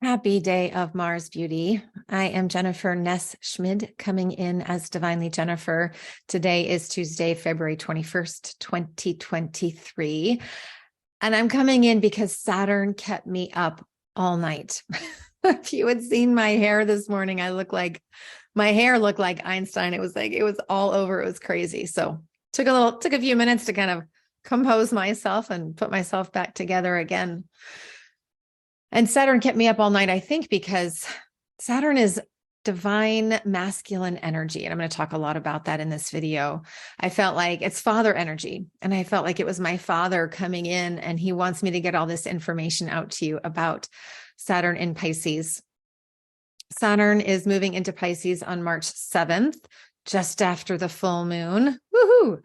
Happy day of Mars beauty. I am Jennifer Ness Schmid, coming in as Divinely Jennifer. Today is Tuesday, February 21st, 2023. And I'm coming in because Saturn kept me up all night. If you had seen my hair this morning, my hair looked like Einstein. It was all over. It was crazy. So took a few minutes to kind of compose myself and put myself back together again. And Saturn kept me up all night, I think, because Saturn is divine masculine energy. And I'm going to talk a lot about that in this video. I felt like it's father energy. And I felt like it was my father coming in, and he wants me to get all this information out to you about Saturn in Pisces. Saturn is moving into Pisces on March 7th, just after the full moon. Woohoo!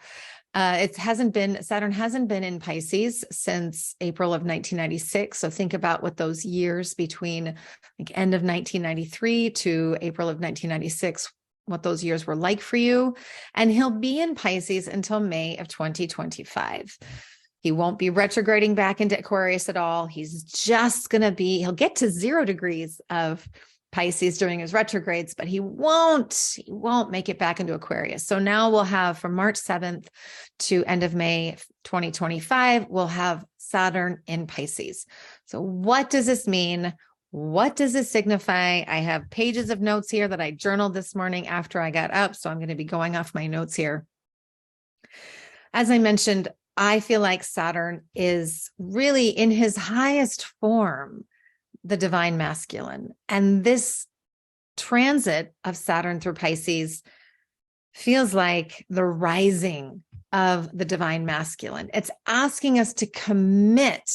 Saturn hasn't been in Pisces since April of 1996. So think about what those years between end of 1993 to April of 1996, what those years were like for you. And he'll be in Pisces until May of 2025. He won't be retrograding back into Aquarius at all. He'll get to 0 degrees of Pisces during his retrogrades, but he won't make it back into Aquarius. So now we'll have from March 7th to end of May 2025, we'll have Saturn in Pisces. So what does this mean? What does this signify? I have pages of notes here that I journaled this morning after I got up. So I'm going to be going off my notes here. As I mentioned, I feel like Saturn is really in his highest form, the divine masculine. And this transit of Saturn through Pisces feels like the rising of the divine masculine. It's asking us to commit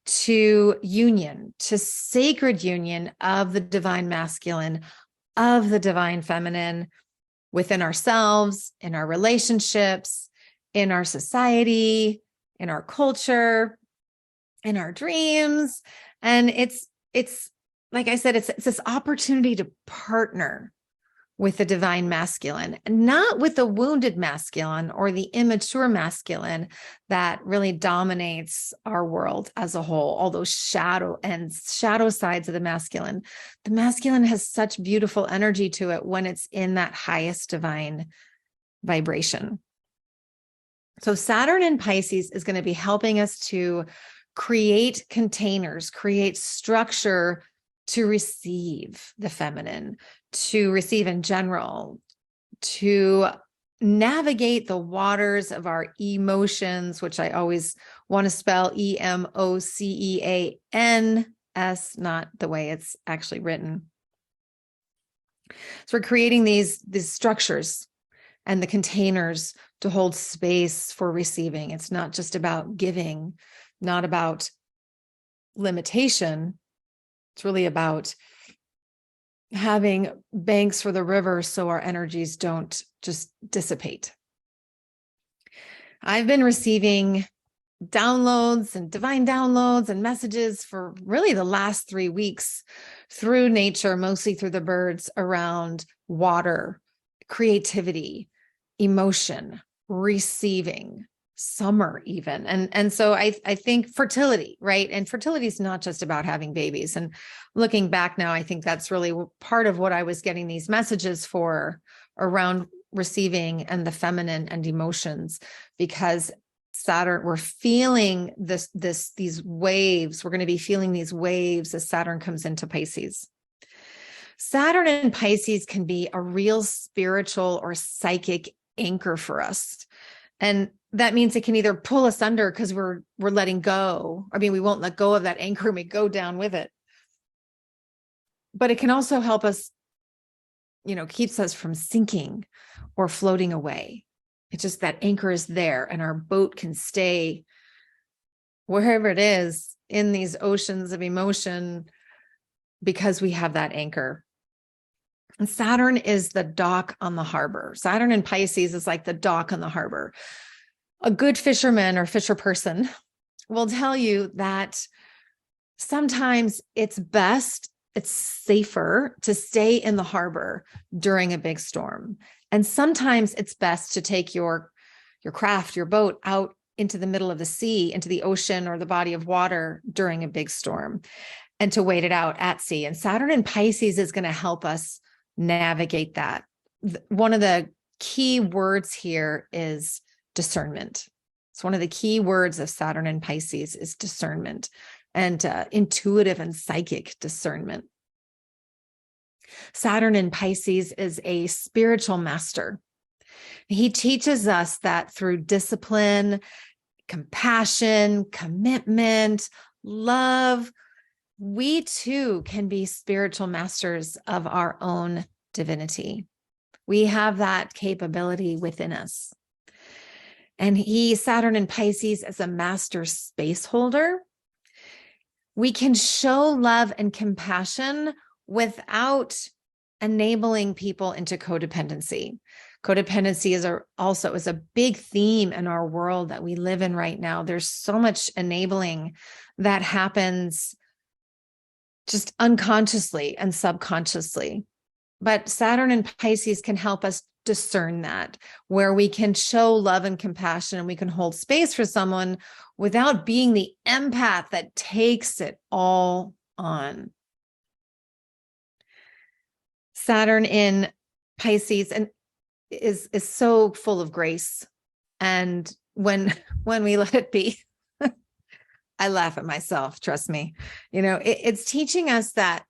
to union, to sacred union of the divine masculine, of the divine feminine within ourselves, in our relationships, in our society, in our culture, in our dreams. And it's like I said, it's this opportunity to partner with the divine masculine, not with the wounded masculine or the immature masculine that really dominates our world as a whole, all those shadow sides of the masculine. The masculine has such beautiful energy to it when it's in that highest divine vibration. So Saturn in Pisces is going to be helping us to create containers, create structure to receive the feminine, to receive in general, to navigate the waters of our emotions, which I always want to spell EMOCEANS, not the way it's actually written. So we're creating these structures and the containers to hold space for receiving. It's not just about giving, not about limitation. It's really about having banks for the river so our energies don't just dissipate. I've been receiving downloads and divine downloads and messages for really the last 3 weeks through nature, mostly through the birds, around water, creativity, emotion, receiving, summer even. And so I think fertility, right? And fertility is not just about having babies. And looking back now, I think that's really part of what I was getting these messages for around receiving and the feminine and emotions, because Saturn, we're feeling these waves. We're going to be feeling these waves as Saturn comes into Pisces. Saturn in Pisces can be a real spiritual or psychic anchor for us. And that means it can either pull us under because we're letting go. I mean, we won't let go of that anchor and we go down with it. But it can also help us, keeps us from sinking or floating away. It's just that anchor is there and our boat can stay wherever it is in these oceans of emotion because we have that anchor. And Saturn is the dock on the harbor. Saturn in Pisces is like the dock on the harbor. A good fisherman or fisher person will tell you that sometimes it's safer to stay in the harbor during a big storm. And sometimes it's best to take your craft, your boat out into the middle of the sea, into the ocean or the body of water during a big storm. and to wait it out at sea. And Saturn in Pisces is going to help us navigate that. One of the key words here is discernment. It's one of the key words of Saturn in Pisces is discernment and intuitive and psychic discernment. Saturn in Pisces is a spiritual master. He teaches us that through discipline, compassion, commitment, love, we too can be spiritual masters of our own divinity. We have that capability within us. And Saturn in Pisces, as a master space holder, we can show love and compassion without enabling people into codependency. Codependency is also a big theme in our world that we live in right now. There's so much enabling that happens just unconsciously and subconsciously. But Saturn and Pisces can help us discern that, where we can show love and compassion and we can hold space for someone without being the empath that takes it all on. Saturn in Pisces is so full of grace. And when we let it be, I laugh at myself, trust me. It's teaching us that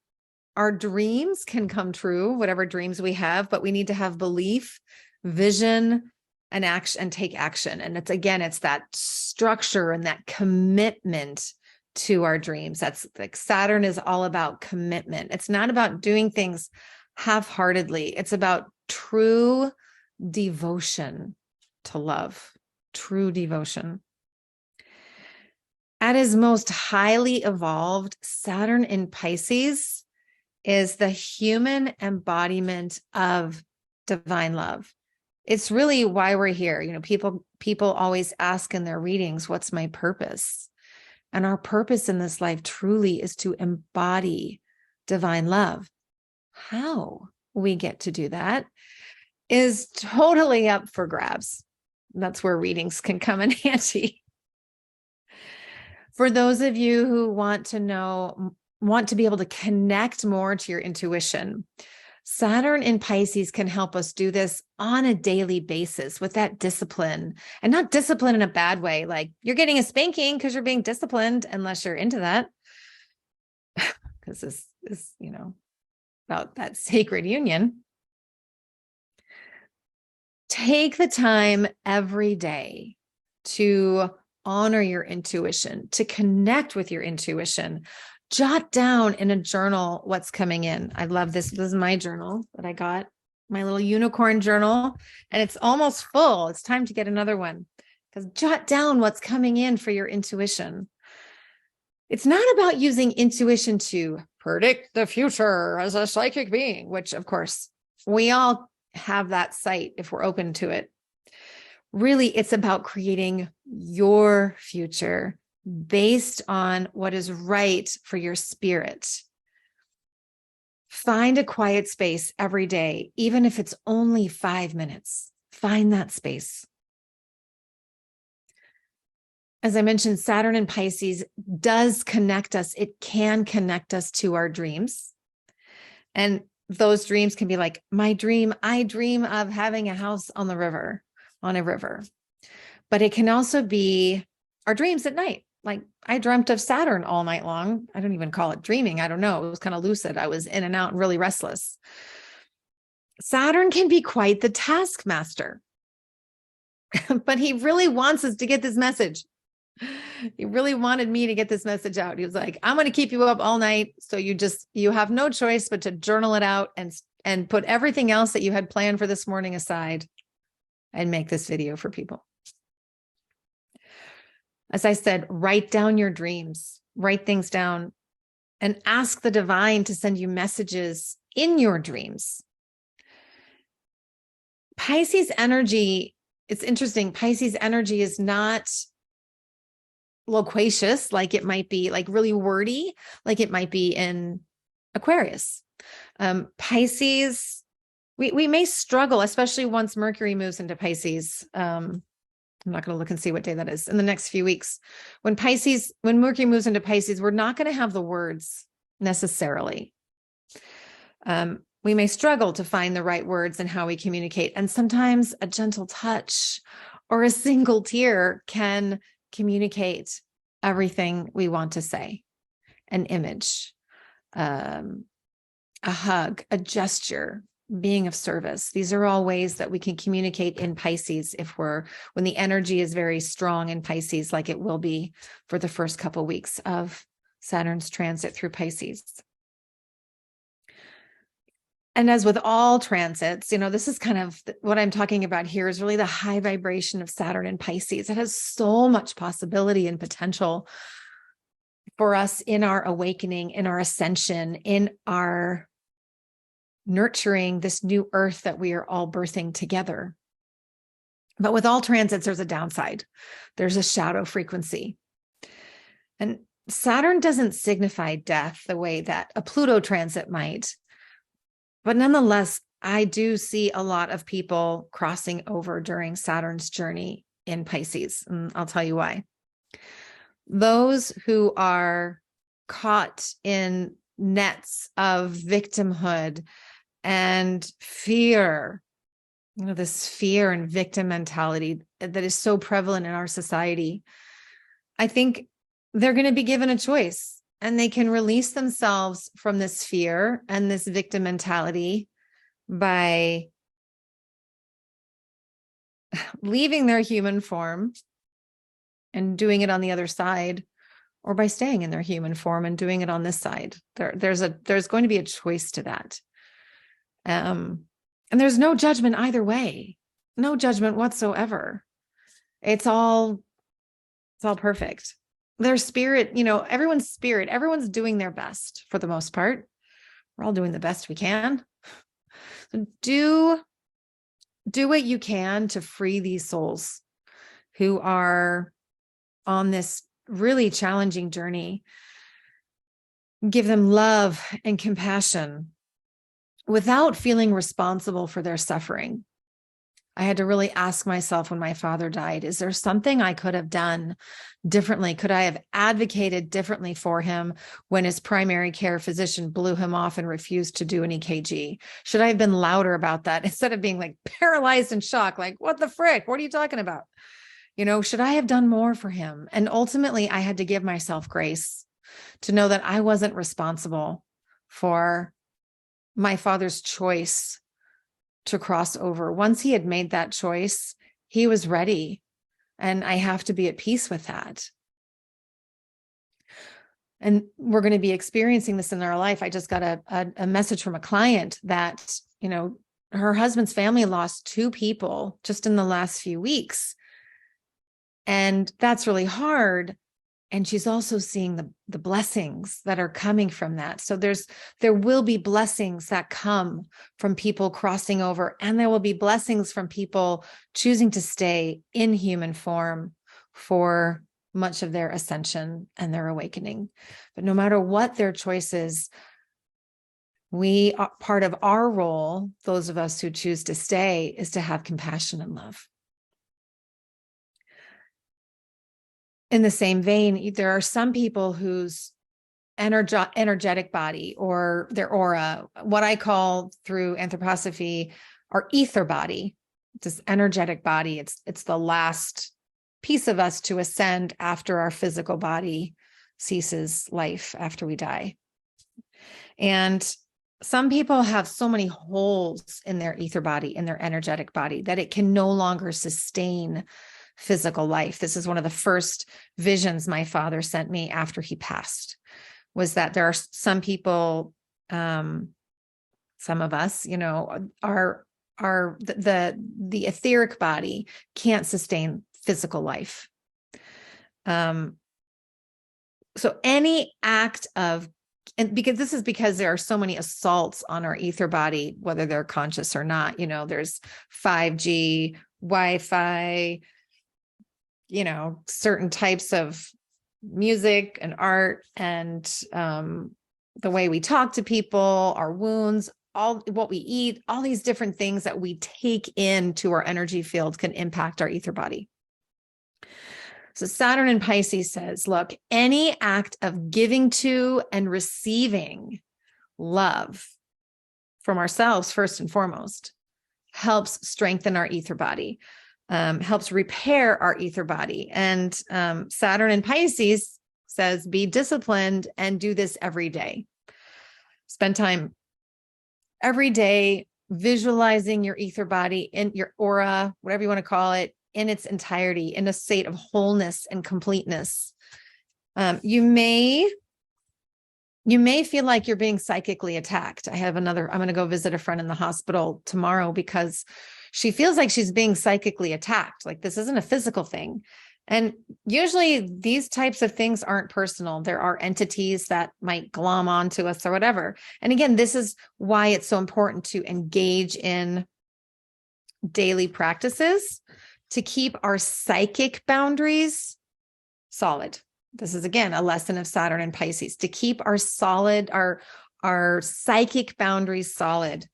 our dreams can come true, whatever dreams we have, but we need to have belief, vision, and action, and take action. And it's that structure and that commitment to our dreams. That's like Saturn is all about commitment. It's not about doing things half-heartedly. It's about true devotion to love, true devotion. At his most highly evolved, Saturn in Pisces is the human embodiment of divine love. It's really why we're here. People always ask in their readings, what's my purpose? And our purpose in this life truly is to embody divine love. How we get to do that is totally up for grabs. That's where readings can come in handy. For those of you who want to be able to connect more to your intuition, Saturn in Pisces can help us do this on a daily basis with that discipline, and not discipline in a bad way. Like you're getting a spanking because you're being disciplined, unless you're into that. Because this is, about that sacred union. Take the time every day to honor your intuition, to connect with your intuition. Jot down in a journal what's coming in. I love this. This is my journal that I got, my little unicorn journal, and it's almost full. It's time to get another one, because jot down what's coming in for your intuition. It's not about using intuition to predict the future as a psychic being, which of course we all have that sight if we're open to it. Really, it's about creating your future based on what is right for your spirit. Find a quiet space every day, even if it's only 5 minutes. Find that space. As I mentioned, Saturn in Pisces does connect us. It can connect us to our dreams. And those dreams can be like, I dream of having a house on a river. But it can also be our dreams at night. Like I dreamt of Saturn all night long. I don't even call it dreaming. I don't know. It was kind of lucid. I was in and out and really restless. Saturn can be quite the taskmaster, but he really wants us to get this message. He really wanted me to get this message out. He was like, I'm going to keep you up all night. So you have no choice but to journal it out and put everything else that you had planned for this morning aside and make this video for people. As I said, write down your dreams, write things down, and ask the divine to send you messages in your dreams. Pisces energy, it's interesting. Pisces energy is not loquacious, like it might be, like really wordy, like it might be in Aquarius. Pisces, we may struggle, especially once Mercury moves into Pisces. I'm not going to look and see what day that is in the next few weeks. When Mercury moves into Pisces, we're not going to have the words necessarily. We may struggle to find the right words in how we communicate. And sometimes a gentle touch or a single tear can communicate everything we want to say. An image, a hug, a gesture, being of service. These are all ways that we can communicate in Pisces when the energy is very strong in Pisces, like it will be for the first couple weeks of Saturn's transit through Pisces. And as with all transits, this is kind of what I'm talking about here is really the high vibration of Saturn and Pisces. It has so much possibility and potential for us in our awakening, in our ascension, in our nurturing this new earth that we are all birthing together. But with all transits, there's a downside. There's a shadow frequency. And Saturn doesn't signify death the way that a Pluto transit might. But nonetheless, I do see a lot of people crossing over during Saturn's journey in Pisces. And I'll tell you why. Those who are caught in nets of victimhood and fear, this fear and victim mentality that is so prevalent in our society, I think they're going to be given a choice. And they can release themselves from this fear and this victim mentality by leaving their human form and doing it on the other side, or by staying in their human form and doing it on this side. There's going to be a choice to that. And there's no judgment either way, no judgment whatsoever. It's all perfect. Their spirit, everyone's doing their best for the most part. We're all doing the best we can. So do what you can to free these souls who are on this really challenging journey. Give them love and compassion without feeling responsible for their suffering. I had to really ask myself when my father died, is there something I could have done differently? Could I have advocated differently for him when his primary care physician blew him off and refused to do an EKG? Should I have been louder about that instead of being like paralyzed in shock? Like, what the frick? What are you talking about? Should I have done more for him? And ultimately, I had to give myself grace to know that I wasn't responsible for my father's choice to cross over. Once he had made that choice, he was ready. And I have to be at peace with that. And we're going to be experiencing this in our life. I just got a message from a client that, her husband's family lost 2 people just in the last few weeks. And that's really hard. And she's also seeing the blessings that are coming from that. So there will be blessings that come from people crossing over, and there will be blessings from people choosing to stay in human form for much of their ascension and their awakening. But no matter what their choices, part of our role, those of us who choose to stay, is to have compassion and love. In the same vein, there are some people whose energetic body or their aura, what I call through anthroposophy, our ether body, this energetic body. It's the last piece of us to ascend after our physical body ceases life after we die. And some people have so many holes in their ether body, in their energetic body, that it can no longer sustain physical life. This is one of the first visions my father sent me after he passed, was that there are some people, some of us, the etheric body can't sustain physical life. So any act of, and because there are so many assaults on our ether body, whether they're conscious or not, there's 5G, Wi-Fi, certain types of music and art, and the way we talk to people, our wounds, all what we eat, all these different things that we take into our energy field can impact our ether body. So Saturn in Pisces says, look, any act of giving to and receiving love from ourselves, first and foremost, helps strengthen our ether body, helps repair our ether body. And Saturn in Pisces says, be disciplined and do this every day. Spend time every day visualizing your ether body in your aura, whatever you want to call it, in its entirety, in a state of wholeness and completeness. You may feel like you're being psychically attacked. I'm going to go visit a friend in the hospital tomorrow because she feels like she's being psychically attacked. Like this isn't a physical thing. And usually these types of things aren't personal. There are entities that might glom onto us or whatever. And again, this is why it's so important to engage in daily practices to keep our psychic boundaries solid. This is, again, a lesson of Saturn and Pisces, to keep our psychic boundaries solid.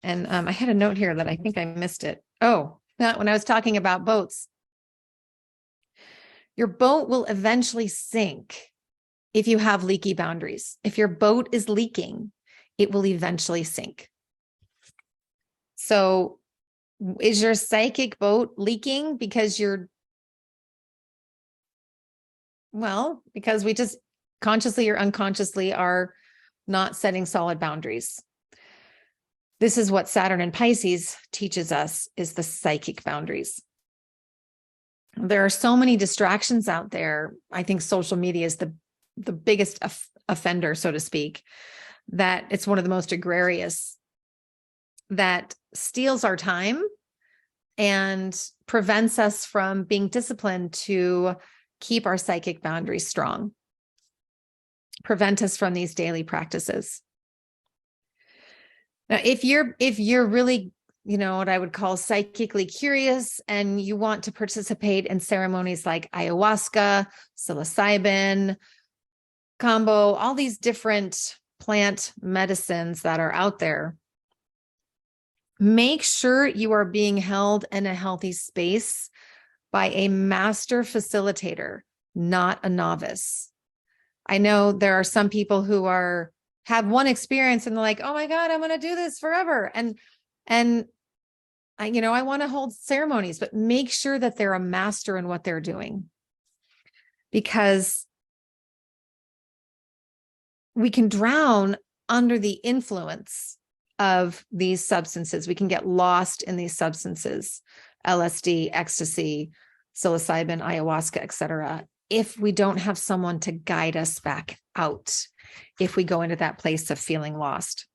And I had a note here that I think I missed it. Oh, when I was talking about boats, your boat will eventually sink if you have leaky boundaries. If your boat is leaking, it will eventually sink. So is your psychic boat leaking because because we just consciously or unconsciously are not setting solid boundaries. This is what Saturn and Pisces teaches us, is the psychic boundaries. There are so many distractions out there. I think social media is the biggest offender, so to speak, that it's one of the most egregious, that steals our time and prevents us from being disciplined to keep our psychic boundaries strong, prevent us from these daily practices. Now, if you're really, what I would call psychically curious, and you want to participate in ceremonies like ayahuasca, psilocybin, kambo, all these different plant medicines that are out there, make sure you are being held in a healthy space by a master facilitator, not a novice. I know there are some people who have one experience and they're like, oh my God, I'm going to do this forever. And I want to hold ceremonies, but make sure that they're a master in what they're doing, because we can drown under the influence of these substances. We can get lost in these substances, LSD, ecstasy, psilocybin, ayahuasca, etc., if we don't have someone to guide us back out, if we go into that place of feeling lost.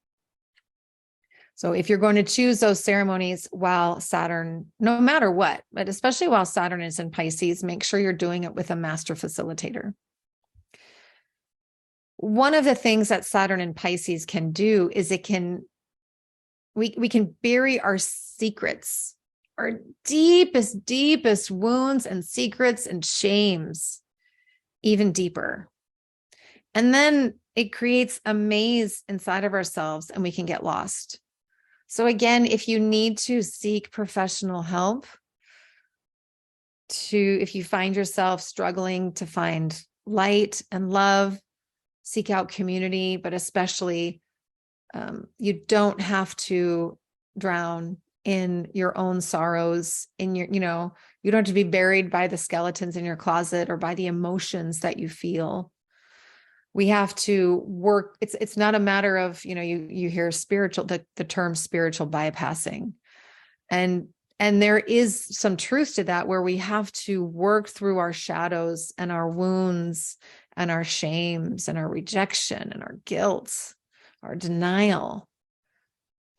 So if you're going to choose those ceremonies while Saturn, no matter what, but especially while Saturn is in Pisces, make sure you're doing it with a master facilitator. One of the things that Saturn in Pisces can do is we can bury our secrets, our deepest wounds and secrets and shames even deeper. And then it creates a maze inside of ourselves and we can get lost. So again, if you need to seek professional help, if you find yourself struggling to find light and love, seek out community, but especially you don't have to drown in your own sorrows, you don't have to be buried by the skeletons in your closet or by the emotions that you feel. We have to work. It's not a matter of, you hear the term spiritual bypassing. And there is some truth to that, where we have to work through our shadows and our wounds and our shames and our rejection and our guilt, our denial.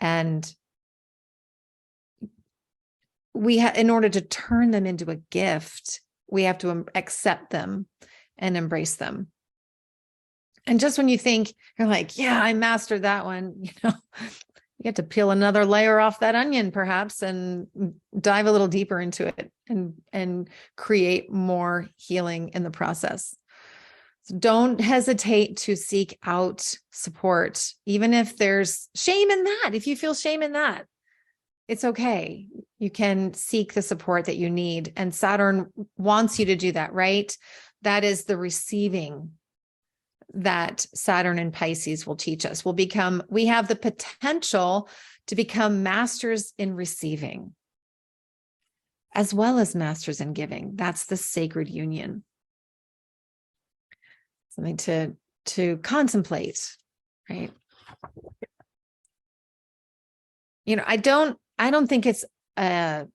And in order to turn them into a gift, we have to accept them and embrace them. And just when you think you're like, yeah, I mastered that one, you have to peel another layer off that onion perhaps and dive a little deeper into it and create more healing in the process. So don't hesitate to seek out support, even if there's shame in that. If you feel shame in that, it's okay. You can seek the support that you need. And Saturn wants you to do that, right? That is the receiving that Saturn and Pisces will teach us. We have the potential to become masters in receiving, as well as masters in giving. That's the sacred union. Something to contemplate, right? I don't think it's a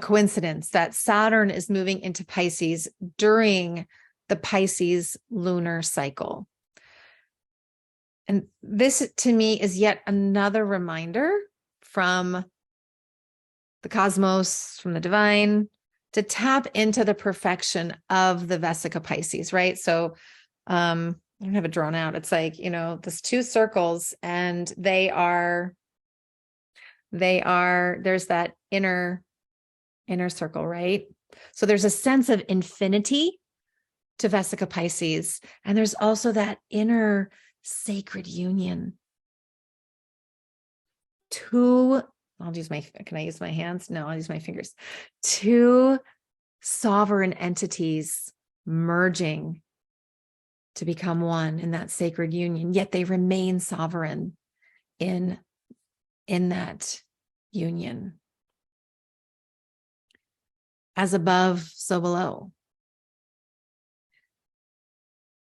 coincidence that Saturn is moving into Pisces during the Pisces lunar cycle. And this, to me, is yet another reminder from the cosmos, from the divine, to tap into the perfection of the Vesica Pisces, right? So I don't have it drawn out. It's like, there's two circles, and there's that inner circle, right? So there's a sense of infinity to Vesica Pisces, and there's also that inner sacred union. Can I use my hands? No, I'll use my fingers. Two sovereign entities merging to become one in that sacred union, yet they remain sovereign in that union. As above, so below.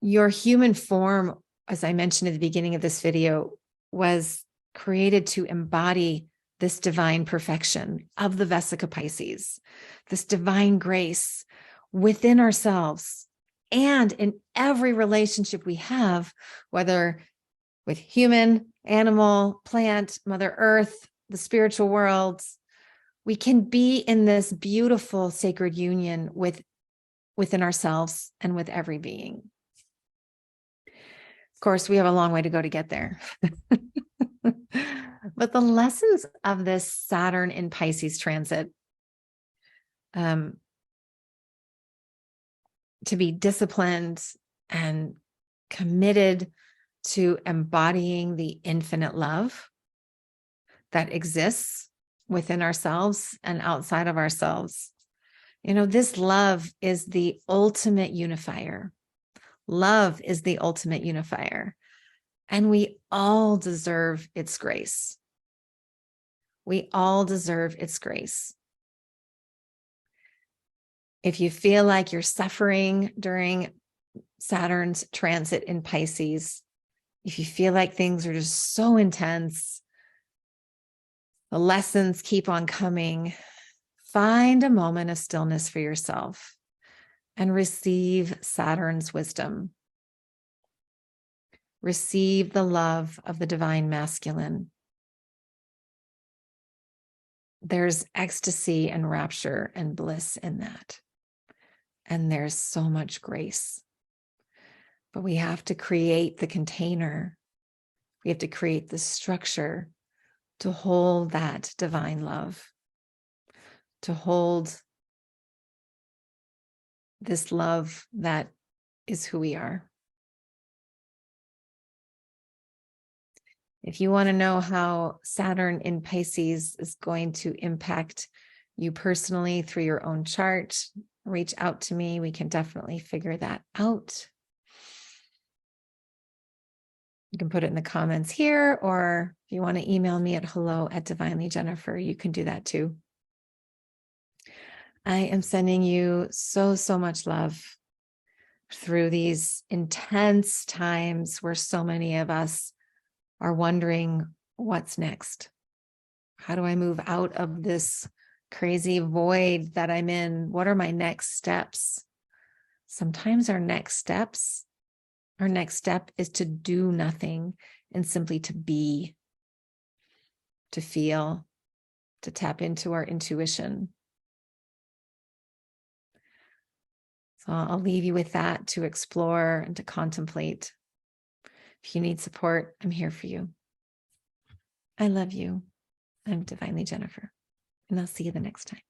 Your human form, as I mentioned at the beginning of this video, was created to embody this divine perfection of the Vesica Pisces, this divine grace within ourselves and in every relationship we have, whether with human, animal, plant, Mother Earth, the spiritual world. We can be in this beautiful sacred union within ourselves and with every being. Of course, we have a long way to go to get there. But the lessons of this Saturn in Pisces transit, to be disciplined and committed to embodying the infinite love that exists within ourselves and outside of ourselves. This love is the ultimate unifier. Love is the ultimate unifier. And we all deserve its grace. We all deserve its grace. If you feel like you're suffering during Saturn's transit in Pisces, if you feel like things are just so intense, the lessons keep on coming, find a moment of stillness for yourself and receive Saturn's wisdom. Receive the love of the divine masculine. There's ecstasy and rapture and bliss in that. And there's so much grace. But we have to create the container. We have to create the structure to hold that divine love, to hold this love that is who we are. If you want to know how Saturn in Pisces is going to impact you personally through your own chart, reach out to me. We can definitely figure that out. You can put it in the comments here, or if you want to email me at hello@divinelyjennifer, you can do that too. I am sending you so much love through these intense times where so many of us are wondering, what's next? How do I move out of this crazy void that I'm in? What are my next steps? Sometimes our next step is to do nothing and simply to be, to feel, to tap into our intuition. So I'll leave you with that to explore and to contemplate. If you need support, I'm here for you. I love you. I'm Divinely Jennifer, and I'll see you the next time.